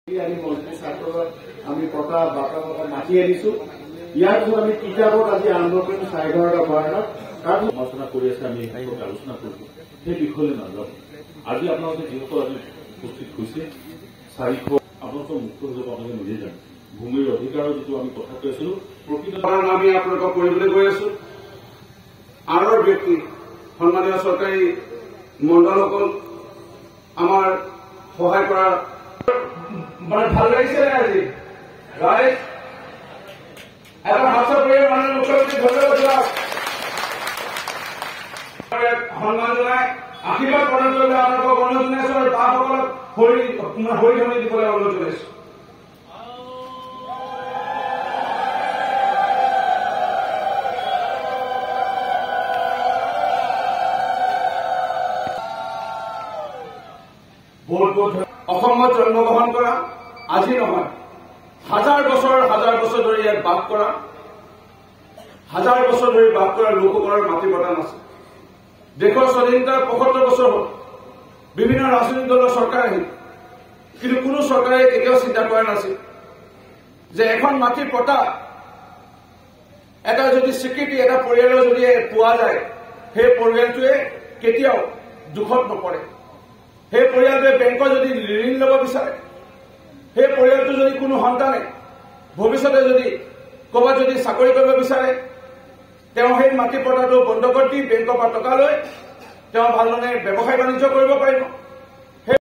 মন্ত্ৰী ছাত্ৰৰ আমি পতা বাৰ্তা মাতি আনিছো। ইয়াৰ পিছত আমি কিতাপত আজি আৰম্ভ কৰিম 11:30 বজাত। তাৰ সমালোচনা কৰি আছে আমি আলোচনা কৰিছো, সেই বিষয়লৈ নাযাওঁ। আজি আপোনালোকে যিসকল আজি উপস্থিত হৈছে 400 আপোনালোকৰ মুক্ত হৈ যাব, আপোনালোকে নিজে জানে। ভূমিৰ অধিকাৰৰ যিটো আমি কথা কৈ আছিলো, প্ৰকৃত আমি আপোনালোকক কৰিবলৈ গৈ আছো। আনৰ ব্যক্তি সন্মানীয় চৰকাৰী মণ্ডলসকল আমাৰ সহায় কৰা মানে ভাল লাগিছে আজি ৰাইজ এটা হাস্য কৰি মানে মুখ্যমন্ত্ৰী ধন্যবাদ দিয়ক, সন্মান জনাই আশীৰ্বাদ প্ৰদান কৰিবলৈ আপোনালোকক অনুৰোধ জনাইছো আৰু তাসকলক হৰিধনি দিবলৈ অনুৰোধ জনাইছো। অসমত জন্মগ্ৰহণ কৰা আজি নহয়, হাজাৰ বছৰ ধৰি ইয়াত বাস কৰা, হাজাৰ বছৰ ধৰি বাস কৰা লোকসকলৰ মাটি প্ৰদান আছে। দেশৰ স্বাধীনতাৰ 75 বছৰ হ'ল, বিভিন্ন ৰাজনৈতিক দলৰ চৰকাৰ আহিল, কিন্তু কোনো চৰকাৰে কেতিয়াও চিন্তা কৰা নাছিল যে এখন মাটিৰ পটা এটা যদি স্বীকৃতি এটা পৰিয়ালৰ যদি পোৱা যায়, সেই পৰিয়ালটোৱে কেতিয়াও দুখত নপৰে। সেই পৰিয়ালটোৱে বেংকৰ যদি ঋণ ল'ব বিচাৰে, সেই পৰিয়ালটো যদি কোনো সন্তানে ভৱিষ্যতে যদি ক'ৰবাত যদি চাকৰি কৰিব বিচাৰে, তেওঁ সেই মাটি পটাটো বন্ধকত দি বেংকৰ পৰা টকা লৈ তেওঁ ভালধৰণে ব্যৱসায় বাণিজ্য কৰিব পাৰিব।